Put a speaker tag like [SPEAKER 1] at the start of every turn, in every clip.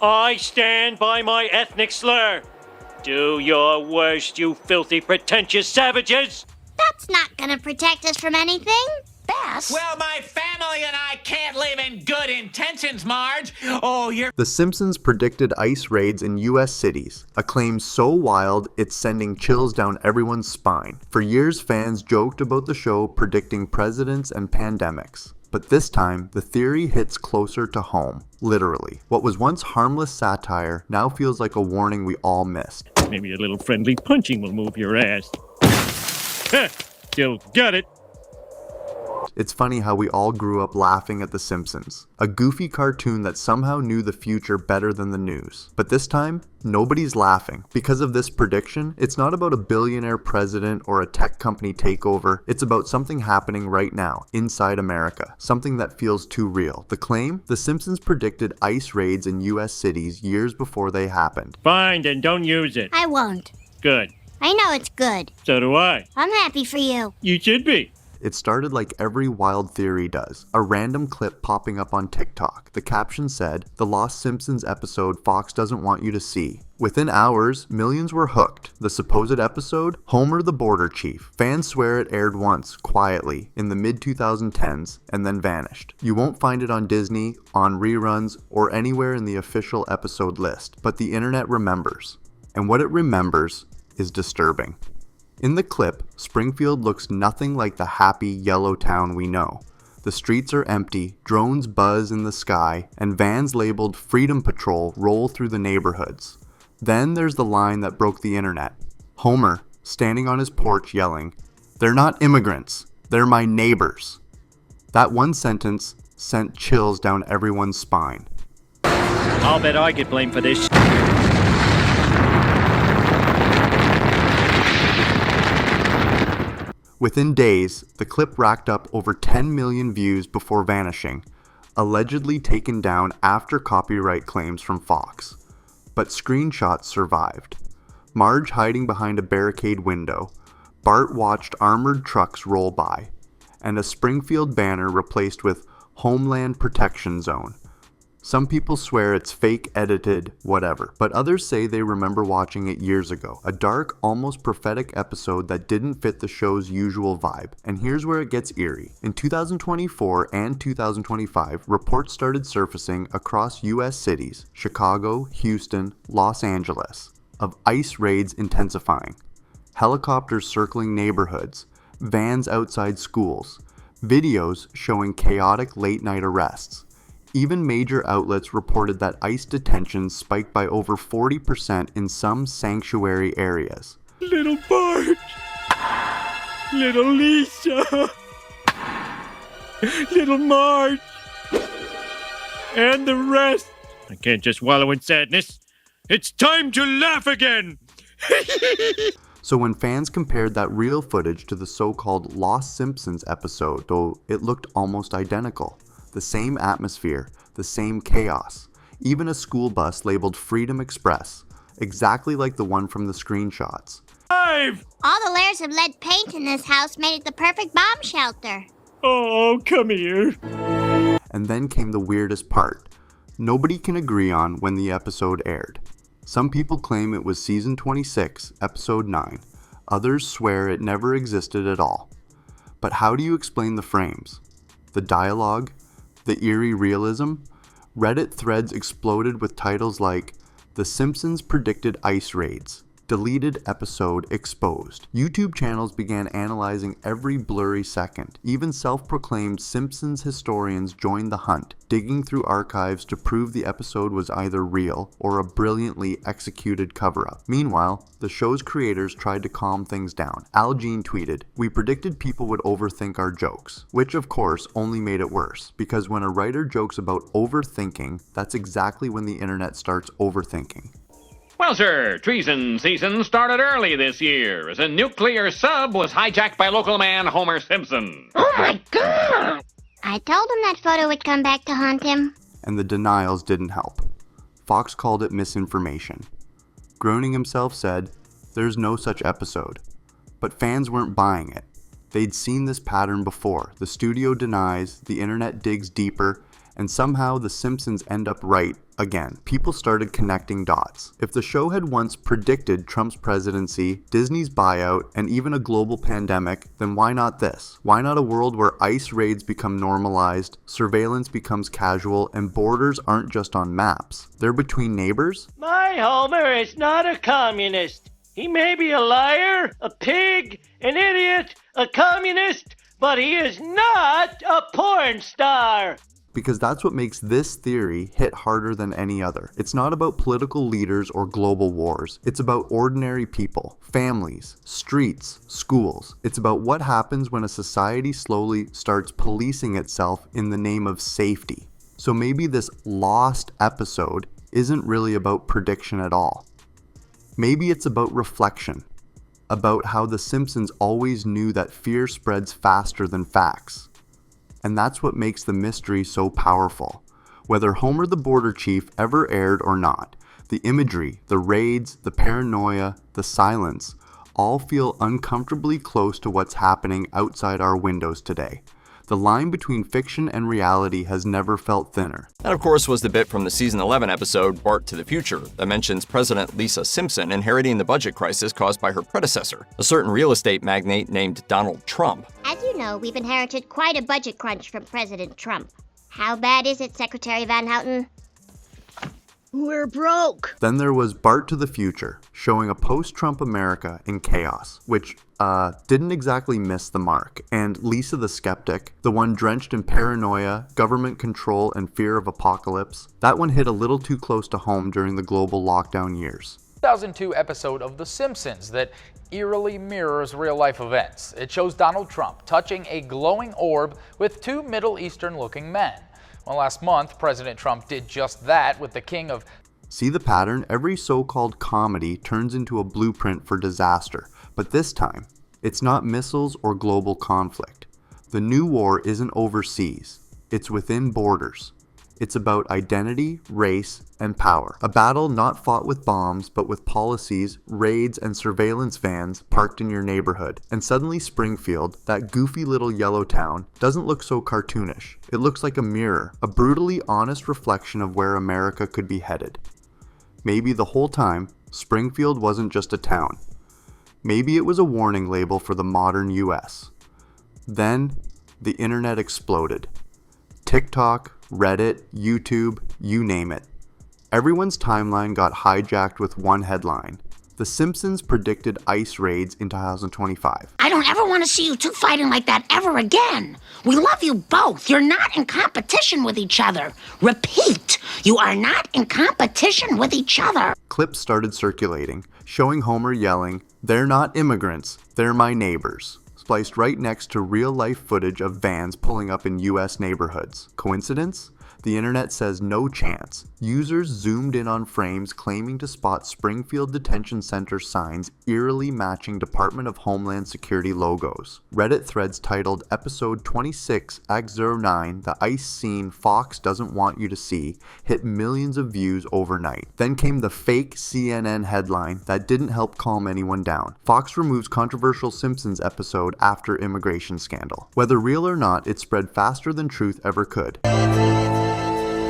[SPEAKER 1] I stand by my ethnic slur. Do your worst, you filthy, pretentious savages!
[SPEAKER 2] That's not gonna protect us from anything.
[SPEAKER 3] Bess?
[SPEAKER 4] Well, my family and I can't live in good intentions, Marge. Oh, you're...
[SPEAKER 5] The Simpsons predicted ICE raids in U.S. cities, a claim so wild it's sending chills down everyone's spine. For years, fans joked about the show predicting presidents and pandemics. But this time, the theory hits closer to home, literally. What was once harmless satire now feels like a warning we all missed.
[SPEAKER 1] Maybe a little friendly punching will move your ass. Still got it.
[SPEAKER 5] It's funny how we all grew up laughing at The Simpsons, a goofy cartoon that somehow knew the future better than the news. But this time, nobody's laughing. Because of this prediction, it's not about a billionaire president or a tech company takeover, it's about something happening right now, inside America. Something that feels too real. The claim? The Simpsons predicted ICE raids in US cities years before they happened.
[SPEAKER 1] Fine, then don't use it.
[SPEAKER 2] I won't.
[SPEAKER 1] Good.
[SPEAKER 2] I know it's good.
[SPEAKER 1] So do I.
[SPEAKER 2] I'm happy for you.
[SPEAKER 1] You should be.
[SPEAKER 5] It started like every wild theory does, a random clip popping up on TikTok. The caption said, "The Lost Simpsons episode Fox doesn't want you to see." Within hours, millions were hooked. The supposed episode? Homer the Border Chief. Fans swear it aired once, quietly, in the mid-2010s, and then vanished. You won't find it on Disney, on reruns, or anywhere in the official episode list, but the internet remembers. And what it remembers is disturbing. In the clip, Springfield looks nothing like the happy yellow town we know. The streets are empty, drones buzz in the sky, and vans labeled Freedom Patrol roll through the neighborhoods. Then there's the line that broke the internet. Homer, standing on his porch yelling, "They're not immigrants, they're my neighbors." That one sentence sent chills down everyone's spine.
[SPEAKER 1] I'll bet I get blamed for this.
[SPEAKER 5] Within days, the clip racked up over 10 million views before vanishing, allegedly taken down after copyright claims from Fox. But screenshots survived. Marge hiding behind a barricade window, Bart watched armored trucks roll by, and a Springfield banner replaced with Homeland Protection Zone. Some people swear it's fake, edited, whatever, but others say they remember watching it years ago. A dark, almost prophetic episode that didn't fit the show's usual vibe. And here's where it gets eerie. In 2024 and 2025, reports started surfacing across US cities, Chicago, Houston, Los Angeles, of ICE raids intensifying. Helicopters circling neighborhoods, vans outside schools, videos showing chaotic late-night arrests. Even major outlets reported that ICE detentions spiked by over 40% in some sanctuary areas.
[SPEAKER 1] Little Bart! Little Lisa! Little Marge! And the rest! I can't just wallow in sadness. It's time to laugh again!
[SPEAKER 5] So when fans compared that real footage to the so-called Lost Simpsons episode, though it looked almost identical. The same atmosphere, the same chaos, even a school bus labeled Freedom Express, exactly like the one from the screenshots.
[SPEAKER 2] All the layers of lead paint in this house made it the perfect bomb shelter.
[SPEAKER 1] Oh, come here.
[SPEAKER 5] And then came the weirdest part. Nobody can agree on when the episode aired. Some people claim it was season 26, episode 9. Others swear it never existed at all. But how do you explain the frames? The dialogue? The eerie realism? Reddit threads exploded with titles like, "The Simpsons predicted ICE raids. Deleted episode exposed." YouTube channels began analyzing every blurry second. Even self-proclaimed Simpsons historians joined the hunt, digging through archives to prove the episode was either real or a brilliantly executed cover-up. Meanwhile, the show's creators tried to calm things down. Al Jean tweeted, "We predicted people would overthink our jokes," which of course only made it worse, because when a writer jokes about overthinking, that's exactly when the internet starts overthinking.
[SPEAKER 6] Well, sir, treason season started early this year as a nuclear sub was hijacked by local man Homer Simpson.
[SPEAKER 2] Oh my God! I told him that photo would come back to haunt him.
[SPEAKER 5] And the denials didn't help. Fox called it misinformation. Groening himself said, "There's no such episode." But fans weren't buying it. They'd seen this pattern before. The studio denies, the internet digs deeper, And somehow The Simpsons end up right again. People started connecting dots. If the show had once predicted Trump's presidency, Disney's buyout, and even a global pandemic, then why not this? Why not a world where ICE raids become normalized, surveillance becomes casual, and borders aren't just on maps? They're between neighbors?
[SPEAKER 3] My Homer is not a communist. He may be a liar, a pig, an idiot, a communist, but he is not a porn star.
[SPEAKER 5] Because that's what makes this theory hit harder than any other. It's not about political leaders or global wars. It's about ordinary people, families, streets, schools. It's about what happens when a society slowly starts policing itself in the name of safety. So maybe this lost episode isn't really about prediction at all. Maybe it's about reflection, about how The Simpsons always knew that fear spreads faster than facts. And that's what makes the mystery so powerful. Whether Homer the Border Chief ever aired or not, the imagery, the raids, the paranoia, the silence, all feel uncomfortably close to what's happening outside our windows today. The line between fiction and reality has never felt thinner.
[SPEAKER 7] That, of course, was the bit from the season 11 episode Bart to the Future that mentions President Lisa Simpson inheriting the budget crisis caused by her predecessor, a certain real estate magnate named Donald Trump.
[SPEAKER 2] As you know, we've inherited quite a budget crunch from President Trump. How bad is it, Secretary Van Houten?
[SPEAKER 8] We're broke.
[SPEAKER 5] Then there was Bart to the Future, showing a post-Trump America in chaos, which didn't exactly miss the mark. And Lisa the Skeptic, the one drenched in paranoia, government control, and fear of apocalypse, that one hit a little too close to home during the global lockdown years.
[SPEAKER 9] 2002 episode of The Simpsons that eerily mirrors real-life events. It shows Donald Trump touching a glowing orb with two Middle Eastern-looking men. Well, last month, President Trump did just that with the king of...
[SPEAKER 5] See the pattern? Every so-called comedy turns into a blueprint for disaster. But this time, it's not missiles or global conflict. The new war isn't overseas. It's within borders. It's about identity, race, and power. A battle not fought with bombs, but with policies, raids, and surveillance vans parked in your neighborhood. And suddenly Springfield, that goofy little yellow town, doesn't look so cartoonish. It looks like a mirror, a brutally honest reflection of where America could be headed. Maybe the whole time, Springfield wasn't just a town. Maybe it was a warning label for the modern US. Then, the internet exploded. TikTok, Reddit, YouTube, you name it. Everyone's timeline got hijacked with one headline. The Simpsons predicted ICE raids in 2025.
[SPEAKER 8] I don't ever want to see you two fighting like that ever again. We love you both. You're not in competition with each other. Repeat, you are not in competition with each other.
[SPEAKER 5] Clips started circulating, showing Homer yelling, "They're not immigrants, they're my neighbors," spliced right next to real-life footage of vans pulling up in US neighborhoods. Coincidence? The internet says no chance. Users zoomed in on frames claiming to spot Springfield Detention Center signs eerily matching Department of Homeland Security logos. Reddit threads titled Episode 26 Act 09, the ICE scene Fox doesn't want you to see, hit millions of views overnight. Then came the fake CNN headline that didn't help calm anyone down. Fox removes controversial Simpsons episode after immigration scandal. Whether real or not, it spread faster than truth ever could.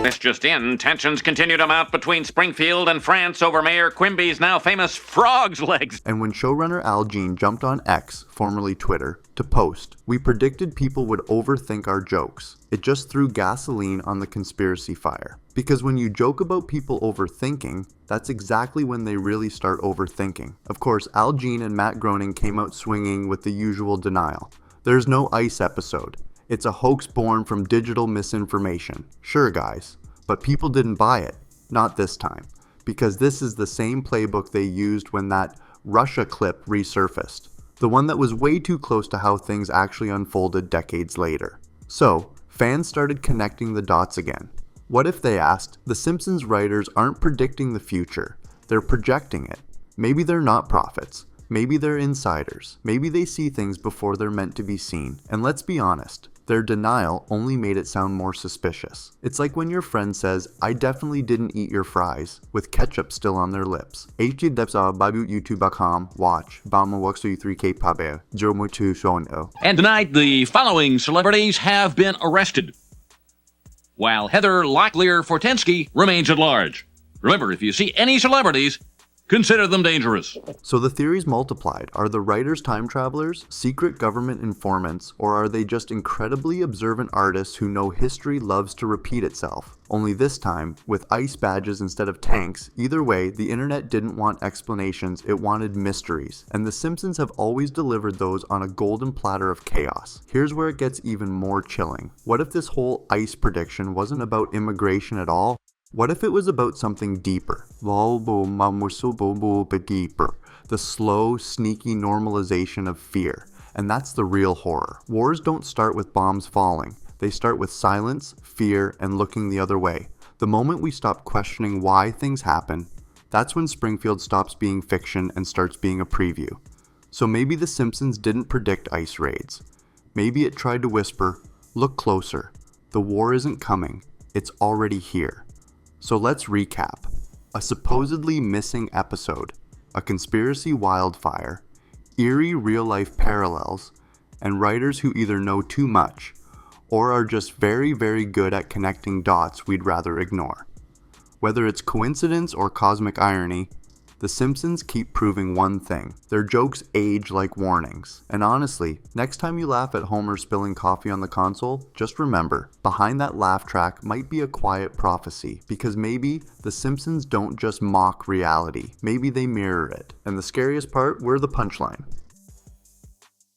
[SPEAKER 6] This just in, tensions continue to mount between Springfield and France over Mayor Quimby's now famous frog's legs.
[SPEAKER 5] And when showrunner Al Jean jumped on X, formerly Twitter, to post, we predicted people would overthink our jokes. It just threw gasoline on the conspiracy fire. Because when you joke about people overthinking, that's exactly when they really start overthinking. Of course, Al Jean and Matt Groening came out swinging with the usual denial. There's no ICE episode. It's a hoax born from digital misinformation. Sure, guys, but people didn't buy it. Not this time. Because this is the same playbook they used when that Russia clip resurfaced. The one that was way too close to how things actually unfolded decades later. So, fans started connecting the dots again. What if they asked, The Simpsons writers aren't predicting the future, they're projecting it. Maybe they're not prophets. Maybe they're insiders. Maybe they see things before they're meant to be seen. And let's be honest, their denial only made it sound more suspicious. It's like when your friend says, "I definitely didn't eat your fries," with ketchup still on their lips. youtube.com watch
[SPEAKER 6] And tonight, the following celebrities have been arrested.
[SPEAKER 10] while Heather Locklear-Fortensky remains at large. Remember, if you see any celebrities, consider them dangerous.
[SPEAKER 5] So the theories multiplied. Are the writers time travelers, secret government informants, or are they just incredibly observant artists who know history loves to repeat itself? Only this time, with ice badges instead of tanks. Either way, the internet didn't want explanations, it wanted mysteries. And The Simpsons have always delivered those on a golden platter of chaos. Here's where it gets even more chilling. What if this whole ice prediction wasn't about immigration at all? What if it was about something deeper? The slow, sneaky normalization of fear. And that's the real horror. Wars don't start with bombs falling. They start with silence, fear, and looking the other way. The moment we stop questioning why things happen, that's when Springfield stops being fiction and starts being a preview. So maybe The Simpsons didn't predict ice raids. Maybe it tried to whisper, look closer. The war isn't coming. It's already here. So let's recap. A supposedly missing episode, a conspiracy wildfire, eerie real-life parallels, and writers who either know too much or are just very, very good at connecting dots we'd rather ignore. Whether it's coincidence or cosmic irony, The Simpsons keep proving one thing. Their jokes age like warnings. And honestly, next time you laugh at Homer spilling coffee on the console, just remember, behind that laugh track might be a quiet prophecy, because maybe The Simpsons don't just mock reality, maybe they mirror it. And the scariest part, we're the punchline.